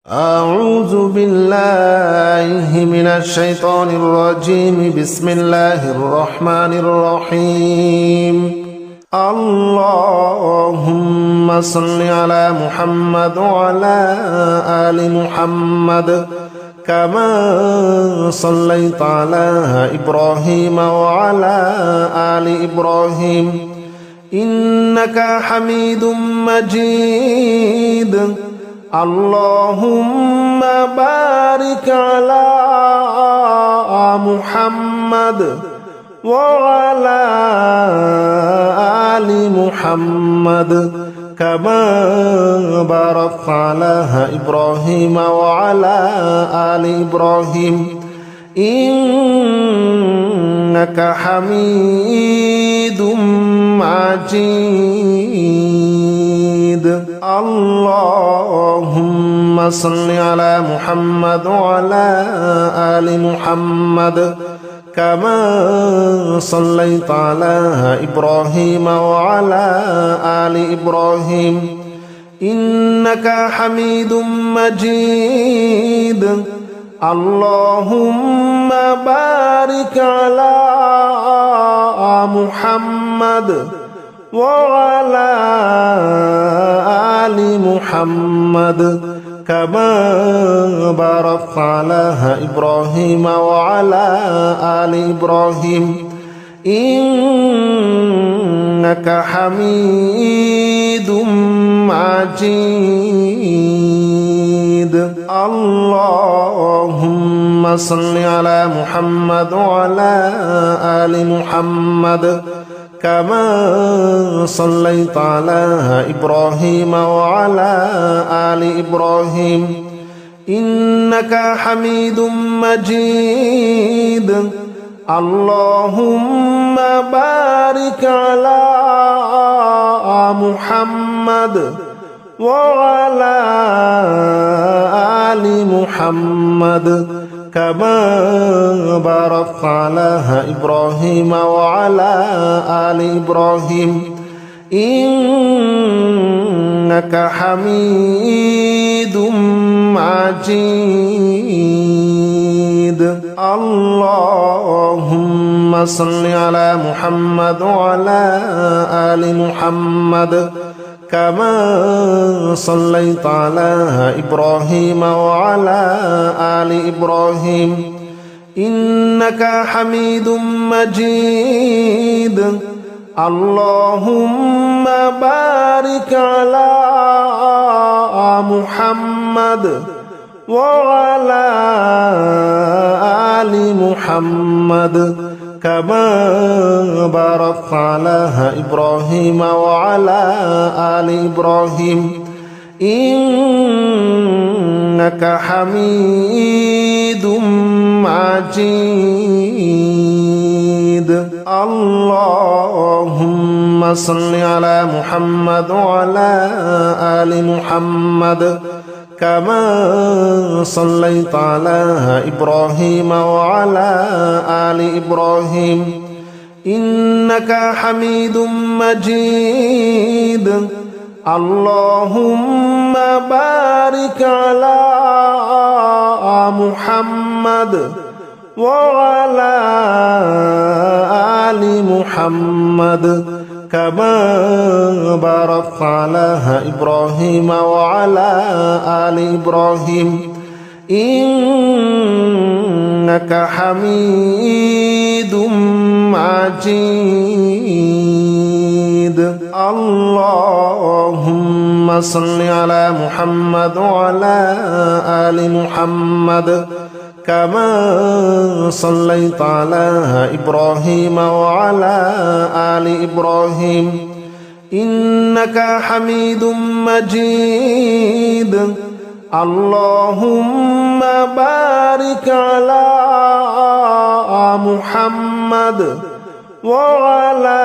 أعوذ بالله من الشيطان الرجيم. بسم الله الرحمن الرحيم. اللهم صل على محمد وعلى آل محمد كما صليت على إبراهيم وعلى آل إبراهيم إنك حميد مجيد. اللهم بارك على محمد وعلى آل محمد كما باركت على إبراهيم وعلى آل إبراهيم إنك حميد مجيد. اللهم صل على محمد وعلى آل محمد كما صليت على إبراهيم وعلى آل إبراهيم إنك حميد مجيد. اللهم بارك على محمد وعلى آل محمد كما باركت على إبراهيم وعلى آل إبراهيم إنك حميد مجيد. اللهم صل على محمد وعلى آل محمد كما صليت على إبراهيم وعلى آل إبراهيم إنك حميد مجيد. اللهم بارك على محمد وعلى آل محمد كما باركت على إبراهيم وعلى آل إبراهيم إنك حميد مجيد. اللهم صل على محمد وعلى آل محمد كما صليت على إبراهيم وعلى آل إبراهيم إنك حميد مجيد. اللهم بارك على محمد وعلى آل محمد كما باركت على إبراهيم وعلى آل إبراهيم إنك حميد مجيد. اللهم صل على محمد وعلى آل محمد كما صليت على إبراهيم وعلى آل إبراهيم إنك حميد مجيد. اللهم بارك على محمد وعلى آل محمد كما باركت على إبراهيم وعلى آل إبراهيم إنك حميد مجيد. اللهم صل على محمد وعلى آل محمد كما صليت على إبراهيم وعلى آل إبراهيم إنك حميد مجيد. اللهم بارك على محمد وعلى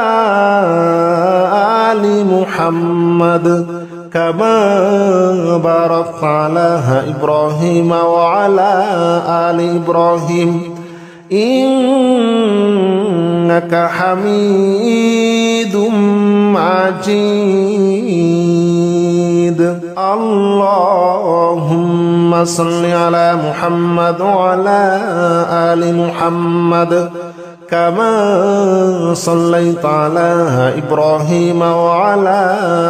آل محمد كما باركت على إبراهيم وعلى آل إبراهيم إنك حميد مجيد. اللهم صل على محمد وعلى آل محمد كما صليت على إبراهيم وعلى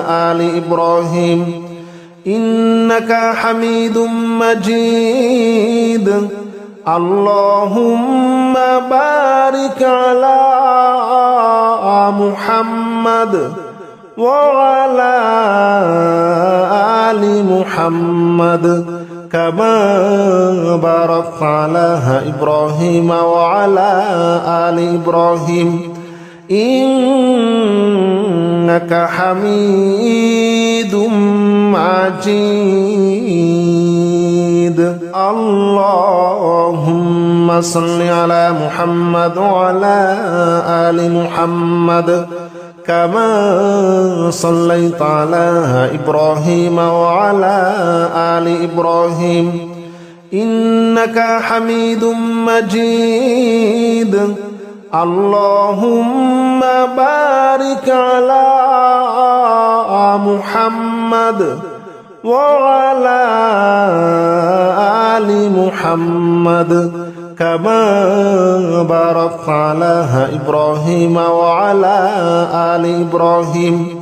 آل إبراهيم إنك حميد مجيد اللهم بارك على محمد وعلى آل محمد كما باركت على إبراهيم وعلى آل إبراهيم إنك حميد مجيد اللهم صل على محمد وعلى آل محمد كما صليت على إبراهيم وعلى آل إبراهيم إنك حميد مجيد اللهم بارك على محمد وعلى آل محمد كما باركت على إبراهيم وعلى آل إبراهيم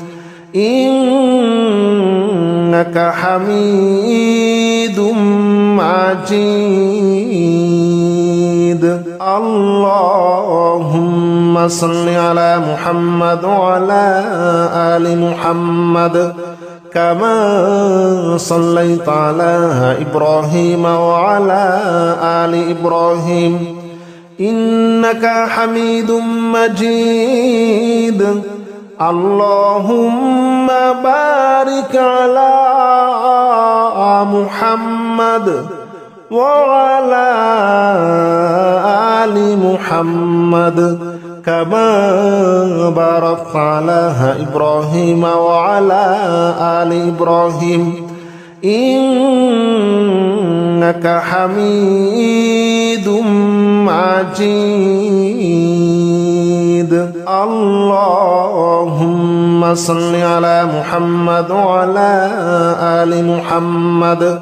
إنك حميد مجيد اللهم صل على محمد وعلى آل محمد كما صليت على إبراهيم وعلى آل إبراهيم إنك حميد مجيد اللهم بارك على محمد وعلى آل محمد كما باركت على إبراهيم وعلى آل إبراهيم إنك حميد مجيد اللهم صل على محمد وعلى آل محمد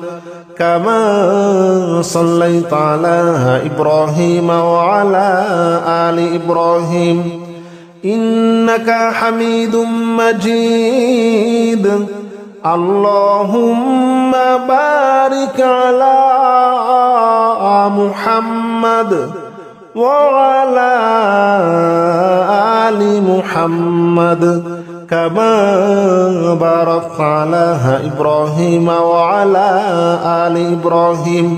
كما صليت على إبراهيم وعلى آل إبراهيم إنك حميد مجيد اللهم بارك على محمد وعلى آل محمد كما باركت على إبراهيم وعلى آل إبراهيم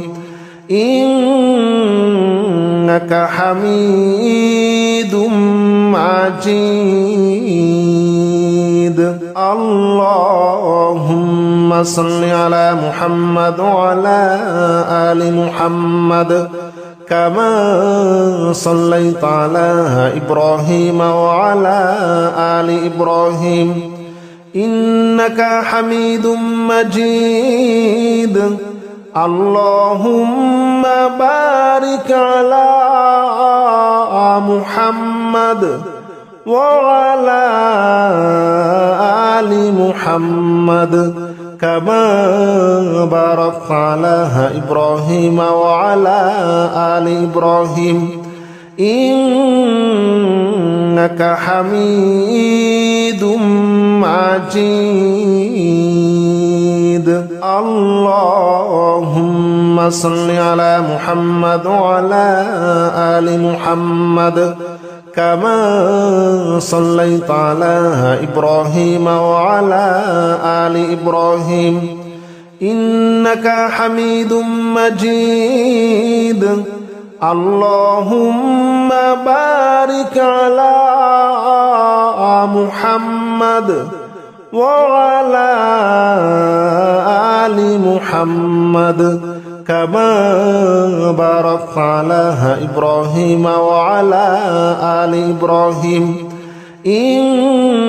إنك حميد مجيد اللهم صل على محمد وعلى آل محمد كما صليت على إبراهيم وعلى آل إبراهيم إنك حميد مجيد اللهم بارك على محمد وعلى آل محمد كما باركت على إبراهيم وعلى آل إبراهيم إنك حميد مجيد اللهم صل على محمد وعلى آل محمد كما صليت على إبراهيم وعلى آل إبراهيم إنك حميد مجيد اللهم بارك على محمد وعلى آل محمد كما باركت على إبراهيم وعلى آل إبراهيم إنك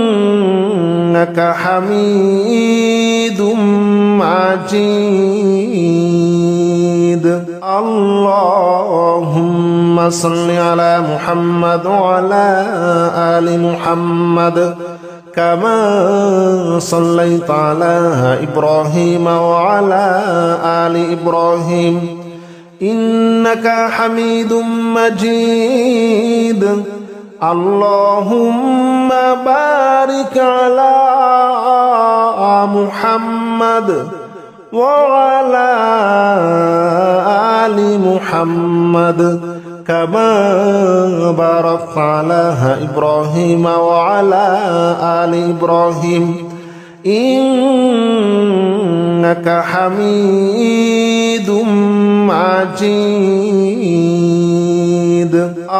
حميد مجيد اللهم صل على محمد وعلى آل محمد كما صليت على إبراهيم وعلى آل إبراهيم إنك حميد مجيد اللهم بارك على محمد وعلى آل محمد كما باركت على إبراهيم وعلى آل إبراهيم إنك حميد مجيد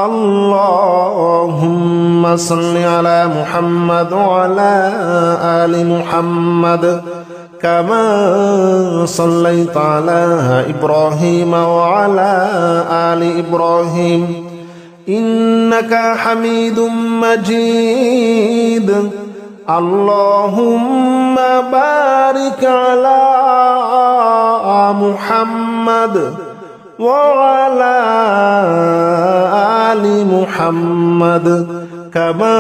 اللهم صل على محمد وعلى آل محمد كما صليت على إبراهيم وعلى آل إبراهيم إنك حميد مجيد اللهم بارك على محمد وعلى آل محمد كما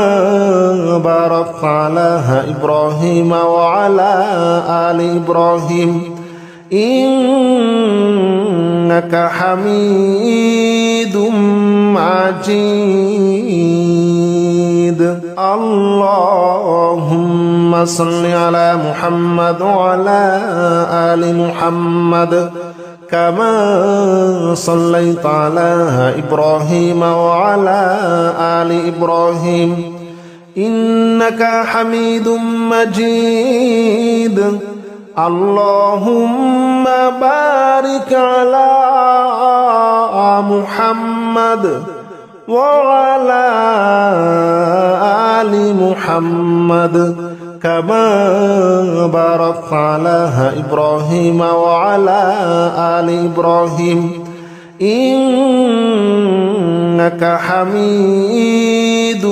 باركت على إبراهيم وعلى آل إبراهيم إنك حميد مجيد اللهم صل على محمد وعلى آل محمد كما صليت على إبراهيم وعلى آل إبراهيم إنك حميد مجيد اللهم بارك على محمد وعلى آل محمد كما باركت على إبراهيم وعلى آل إبراهيم إنك حميد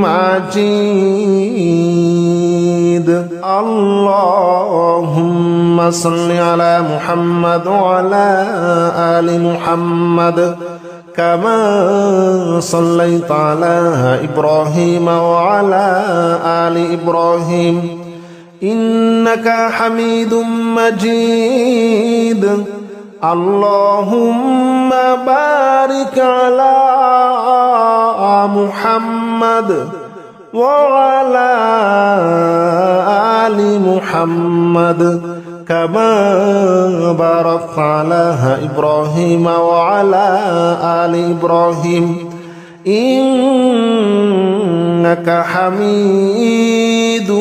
مجيد اللهم صل على محمد وعلى آل محمد كما صليت على إبراهيم وعلى آل إبراهيم إنك حميد مجيد اللهم بارك على محمد وعلى آل محمد كما باركت على إبراهيم وعلى آل إبراهيم إنك حميد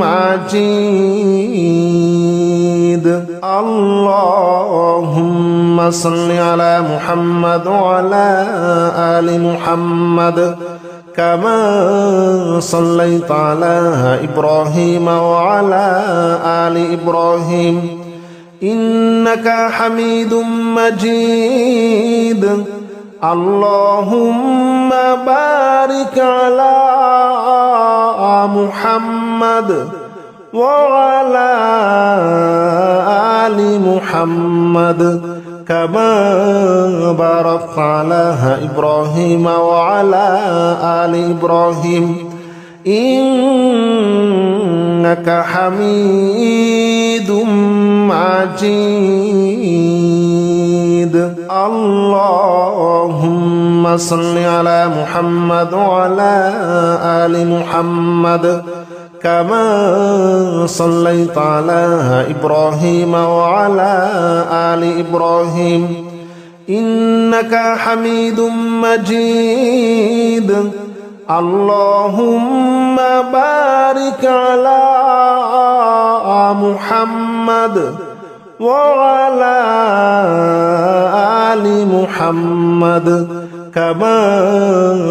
مجيد اللهم صل على محمد وعلى آل محمد كما صليت على إبراهيم وعلى آل إبراهيم إنك حميد مجيد اللهم بارك على محمد وعلى آل محمد كما باركت على إبراهيم وعلى آل إبراهيم إنك حميد مجيد اللهم صل على محمد وعلى آل محمد كما صليت على إبراهيم وعلى آل إبراهيم إنك حميد مجيد اللهم بارك على محمد وعلى آل محمد كما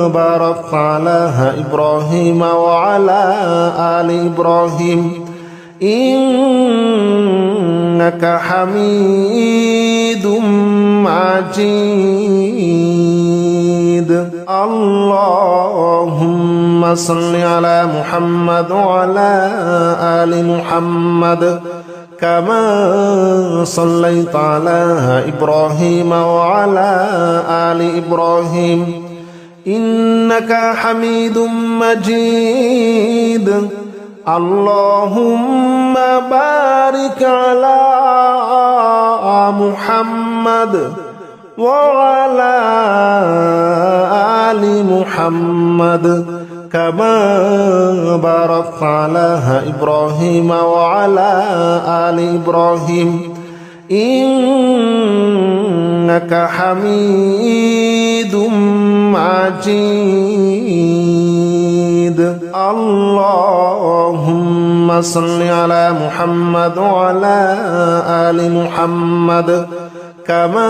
باركت على إبراهيم وعلى آل إبراهيم إنك حميد مجيد اللهم صل على محمد وعلى آل محمد كما صليت على إبراهيم وعلى آل إبراهيم إنك حميد مجيد اللهم بارك على محمد وعلى آل محمد كما باركت على إبراهيم وعلى آل إبراهيم إنك حميد مجيد اللهم صل على محمد وعلى آل محمد كما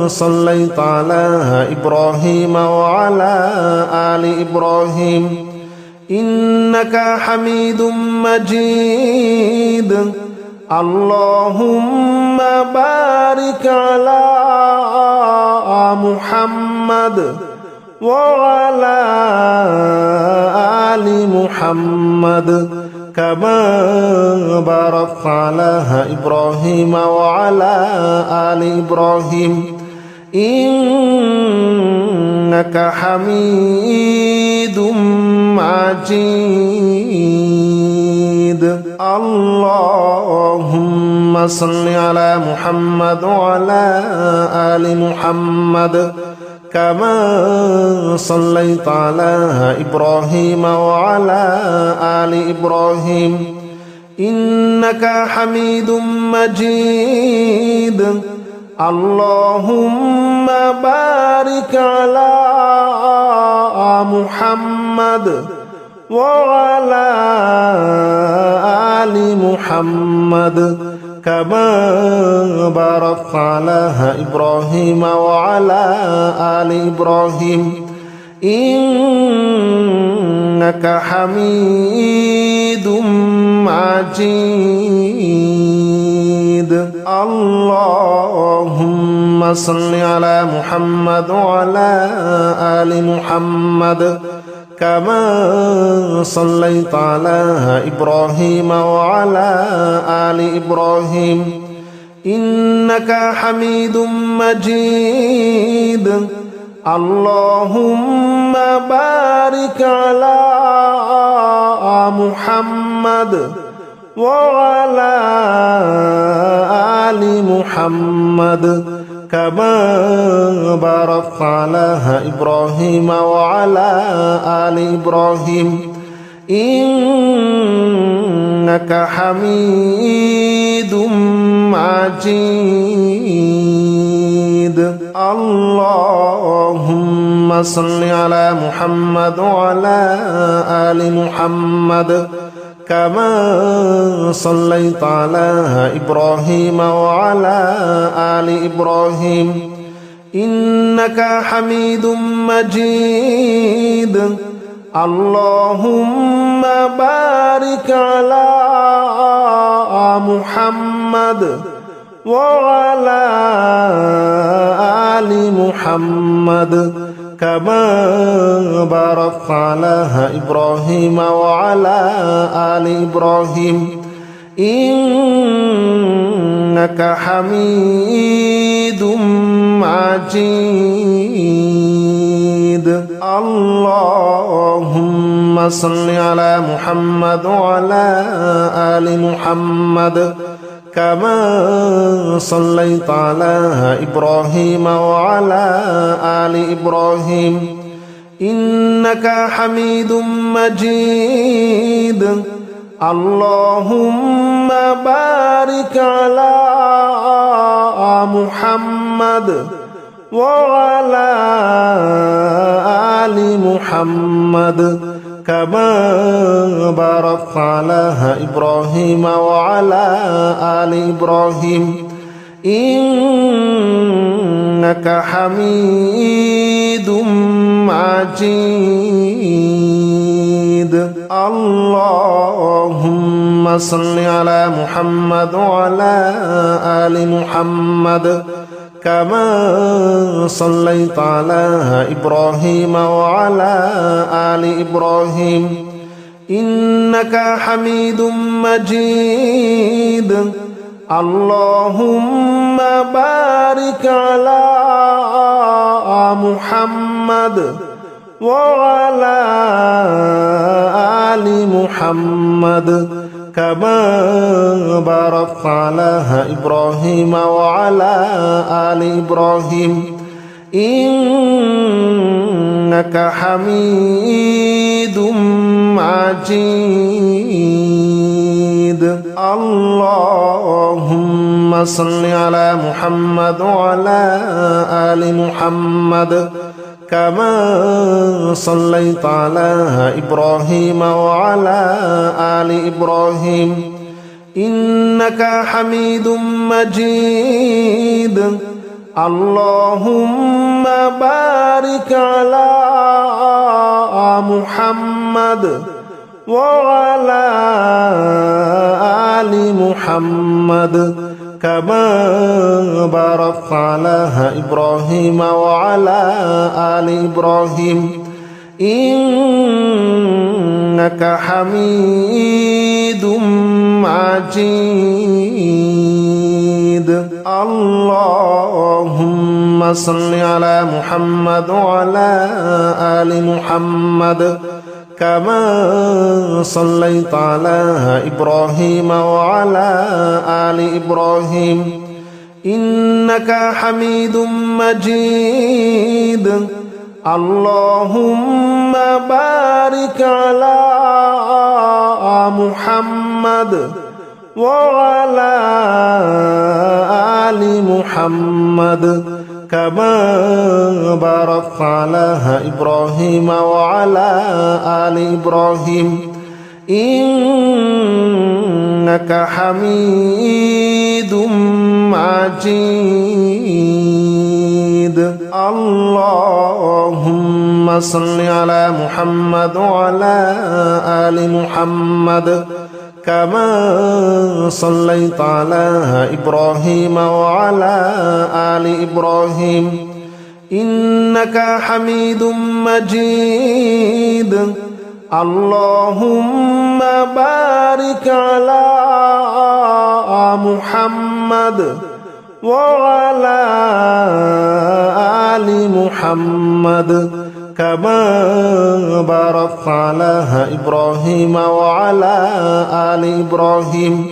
صليت على إبراهيم وعلى آل إبراهيم إنك حميد مجيد اللهم بارك على محمد وعلى آل محمد كما باركت على إبراهيم وعلى آل إبراهيم إنك حميد مجيد اللهم صل على محمد وعلى آل محمد كما صليت على إبراهيم وعلى آل إبراهيم إنك حميد مجيد اللهم بارك على محمد وعلى آل محمد كما باركت على إبراهيم وعلى آل إبراهيم إنك حميد مجيد اللهم صل على محمد وعلى آل محمد كما صليت على إبراهيم وعلى آل إبراهيم إنك حميد مجيد اللهم بارك على محمد وعلى آل محمد كما باركت على إبراهيم وعلى آل إبراهيم إنك حميد مجيد اللهم صل على محمد وعلى آل محمد كما صليت على إبراهيم وعلى آل إبراهيم إنك حميد مجيد اللهم بارك على محمد وعلى آل محمد كما باركت على إبراهيم وعلى آل إبراهيم إنك حميد مجيد اللهم صل على محمد وعلى آل محمد كما صليت على إبراهيم وعلى آل إبراهيم إنك حميد مجيد اللهم بارك على محمد وعلى آل محمد كما باركت على إبراهيم وعلى آل إبراهيم إنك حميد مجيد اللهم صل على محمد وعلى آل محمد كما صليت على إبراهيم وعلى آل إبراهيم إنك حميد مجيد اللهم بارك على محمد وعلى آل محمد كما باركت على إبراهيم وعلى آل إبراهيم إنك حميد مجيد اللهم صل على محمد وعلى آل محمد كما صليت على إبراهيم وعلى آل إبراهيم إنك حميد مجيد اللهم بارك على محمد وعلى آل محمد كما باركت على إبراهيم وعلى آل إبراهيم إنك حميد مجيد اللهم صل على محمد وعلى آل محمد كما صليت على إبراهيم وعلى آل إبراهيم إنك حميد مجيد اللهم بارك على محمد وعلى آل محمد كما باركت على إبراهيم وعلى آل إبراهيم إنك حميد مجيد اللهم صل على محمد وعلى آل محمد كما صليت على إبراهيم وعلى آل إبراهيم إنك حميد مجيد اللهم بارك على محمد وعلى آل محمد كما باركت على إبراهيم وعلى آل إبراهيم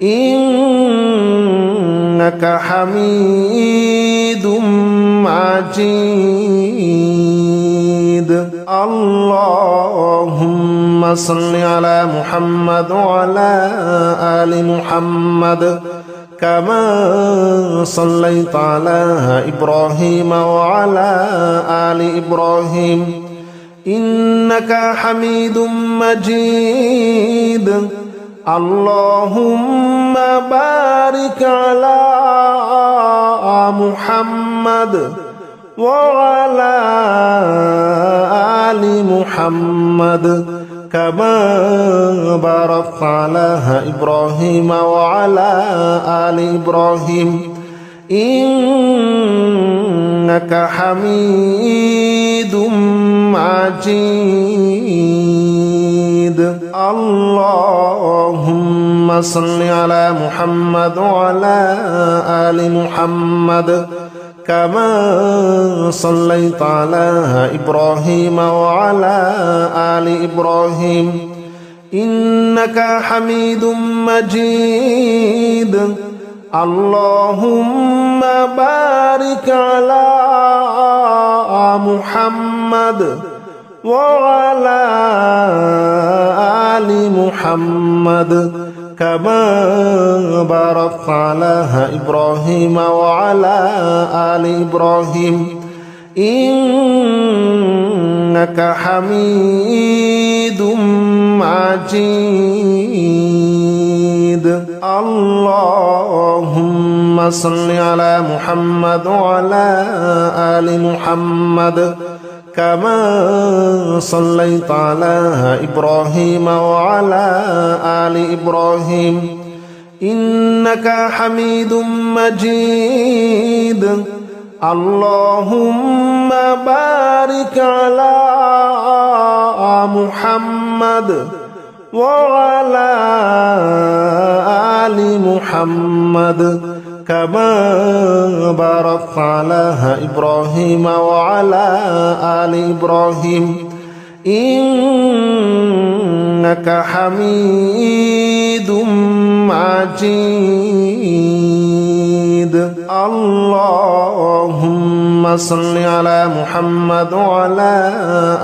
إنك حميد مجيد اللهم صل على محمد وعلى آل محمد كما صليت على إبراهيم وعلى آل إبراهيم إنك حميد مجيد اللهم بارك على محمد وعلى آل محمد كما باركت على إبراهيم وعلى آل إبراهيم إنك حميد مجيد اللهم صل على محمد وعلى آل محمد كما صليت على إبراهيم وعلى آل إبراهيم إنك حميد مجيد اللهم بارك على محمد وعلى آل محمد كما باركت على إبراهيم وعلى آل إبراهيم إنك حميد مجيد اللهم صل على محمد وعلى آل محمد كما صليت على إبراهيم وعلى آل إبراهيم إنك حميد مجيد اللهم بارك على محمد وعلى آل محمد كما باركت على إبراهيم وعلى آل إبراهيم إنك حميد مجيد اللهم صل على محمد وعلى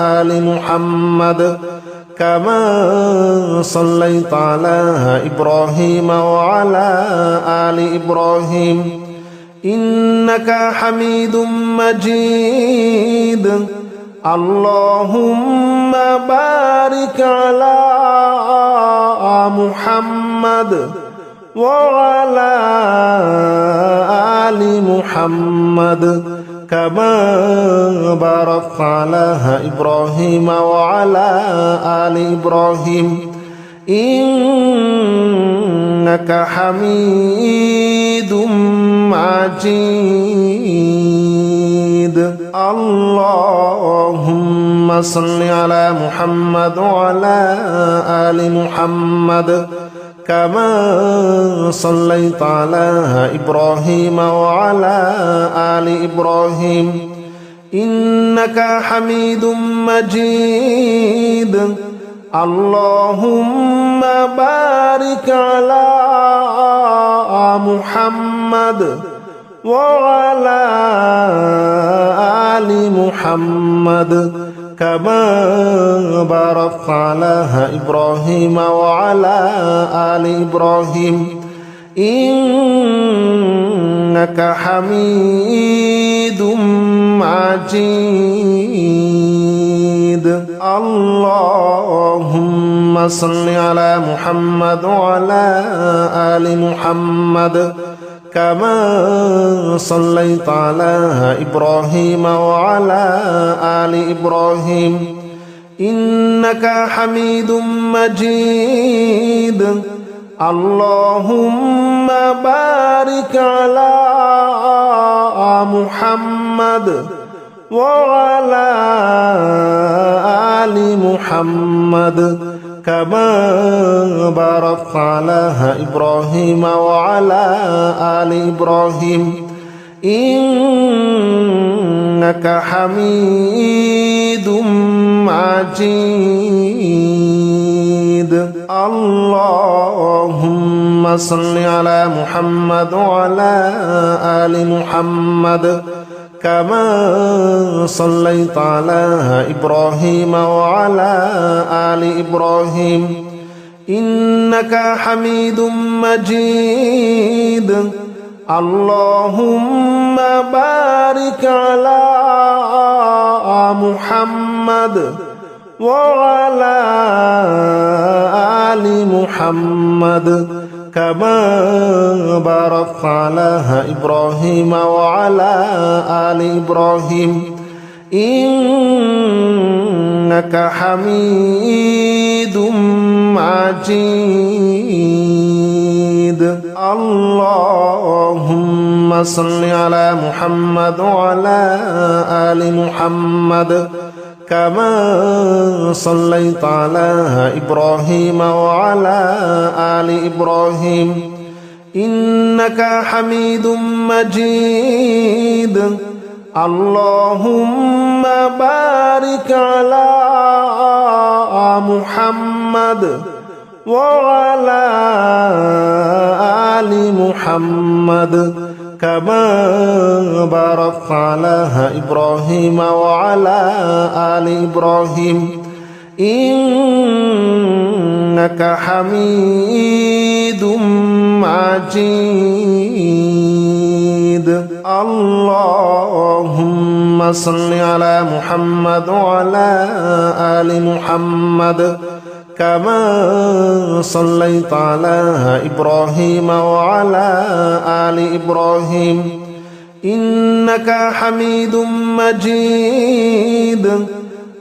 آل محمد كما صليت على إبراهيم وعلى آل إبراهيم إنك حميد مجيد اللهم بارك على محمد وعلى آل محمد كما باركت على إبراهيم وعلى آل إبراهيم إنك حميد مجيد اللهم صل على محمد وعلى آل محمد كما صليت على إبراهيم وعلى آل إبراهيم إنك حميد مجيد اللهم بارك على محمد وعلى آل محمد كما باركت على إبراهيم وعلى آل إبراهيم إنك حميد مجيد اللهم صل على محمد وعلى آل محمد كما صليت على إبراهيم وعلى آل إبراهيم إنك حميد مجيد اللهم بارك على محمد وعلى آل محمد كما باركت على إبراهيم وعلى آل إبراهيم إنك حميد مجيد اللهم صل على محمد وعلى آل محمد كما صليت على إبراهيم وعلى آل إبراهيم إنك حميد مجيد اللهم بارك على محمد وعلى آل محمد كما باركت على إبراهيم وعلى آل إبراهيم إنك حميد مجيد اللهم صل على محمد وعلى آل محمد كما صليت على إبراهيم وعلى آل إبراهيم إنك حميد مجيد اللهم بارك على محمد وعلى آل محمد كما باركت على إبراهيم وعلى آل إبراهيم إنك حميد مجيد اللهم صل على محمد وعلى آل محمد كما صليت على إبراهيم وعلى آل إبراهيم إنك حميد مجيد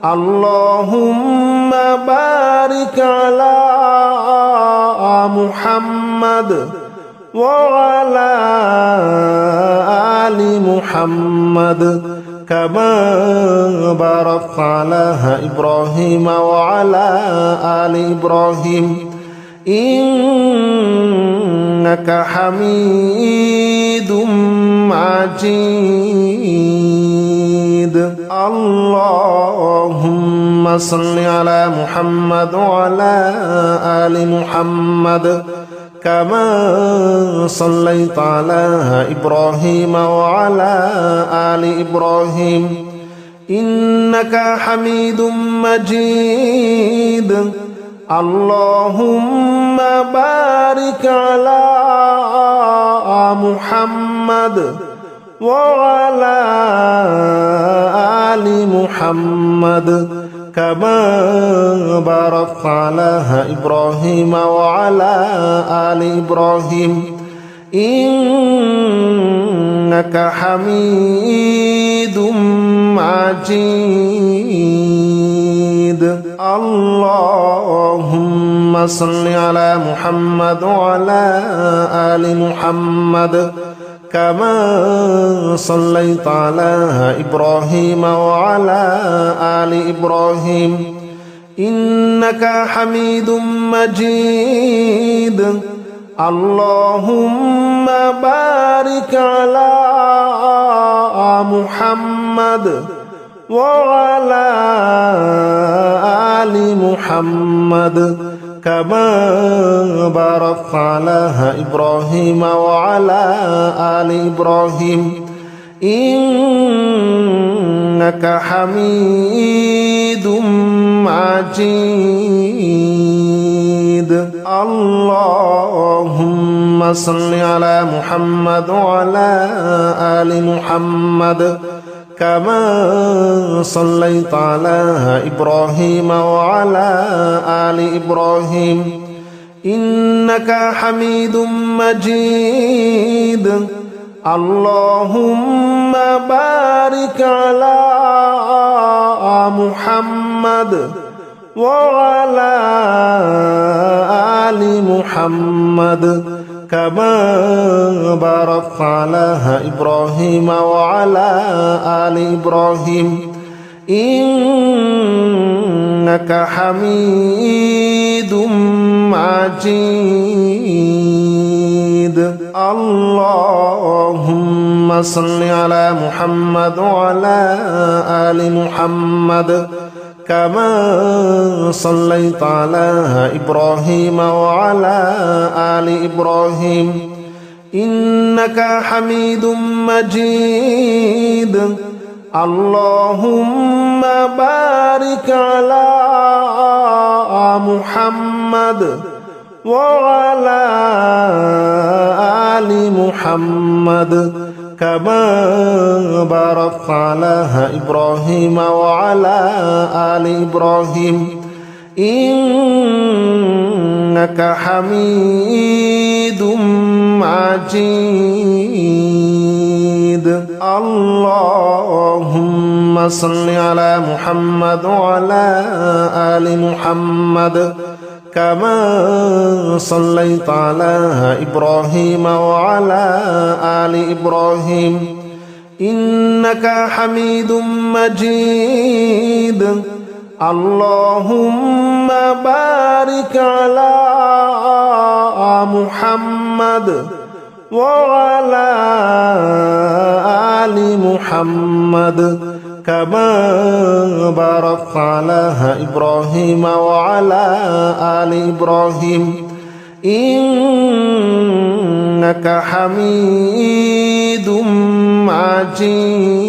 اللهم بارك على محمد وعلى آل محمد كما باركت على إبراهيم وعلى آل إبراهيم إنك حميد مجيد اللهم صل على محمد وعلى آل محمد كما صليت على إبراهيم وعلى آل إبراهيم إنك حميد مجيد اللهم بارك على محمد وعلى آل محمد كما باركت على إبراهيم وعلى آل إبراهيم إنك حميد مجيد اللهم صل على محمد وعلى آل محمد كما صليت على إبراهيم وعلى آل إبراهيم إنك حميد مجيد اللهم بارك على محمد وعلى آل محمد كما باركت على إبراهيم وعلى آل إبراهيم إنك حميد مجيد اللهم صل على محمد وعلى آل محمد كما صليت على إبراهيم وعلى آل إبراهيم إنك حميد مجيد اللهم بارك على محمد وعلى آل محمد كما باركت على إبراهيم وعلى آل إبراهيم إنك حميد مجيد اللهم صل على محمد وعلى آل محمد كما صليت على إبراهيم وعلى آل إبراهيم إنك حميد مجيد اللهم بارك على محمد وعلى آل محمد كما باركت على إبراهيم وعلى آل إبراهيم إنك حميد مجيد اللهم صل على محمد وعلى آل محمد كما صليت على إبراهيم وعلى آل إبراهيم إنك حميد مجيد اللهم بارك على محمد وعلى آل محمد كما باركت على إبراهيم وعلى آل إبراهيم إنك حميد مجيد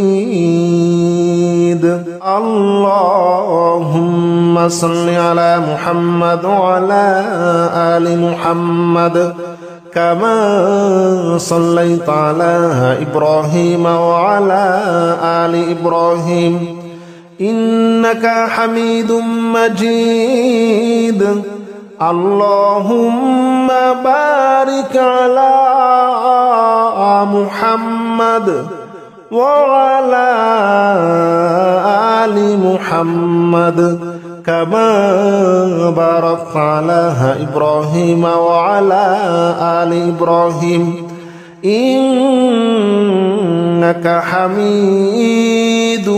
اللهم صل على محمد وعلى آل محمد كما صليت على إبراهيم وعلى آل إبراهيم إنك حميد مجيد اللهم بارك على محمد وعلى آل محمد كما باركت على إبراهيم وعلى آل إبراهيم إنك حميد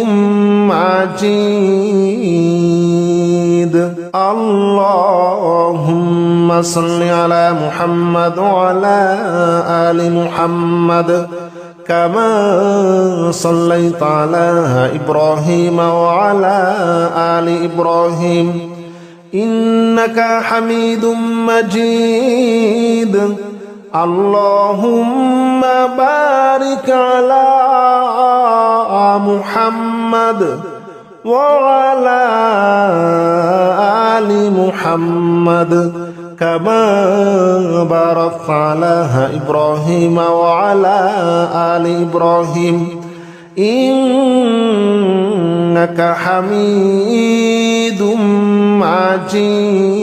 مجيد اللهم صل على محمد وعلى آل محمد كما صليت على إبراهيم وعلى آل إبراهيم إنك حميد مجيد اللهم بارك على محمد وعلى آل محمد كما باركت على إبراهيم وعلى آل إبراهيم إنك حميد مجيد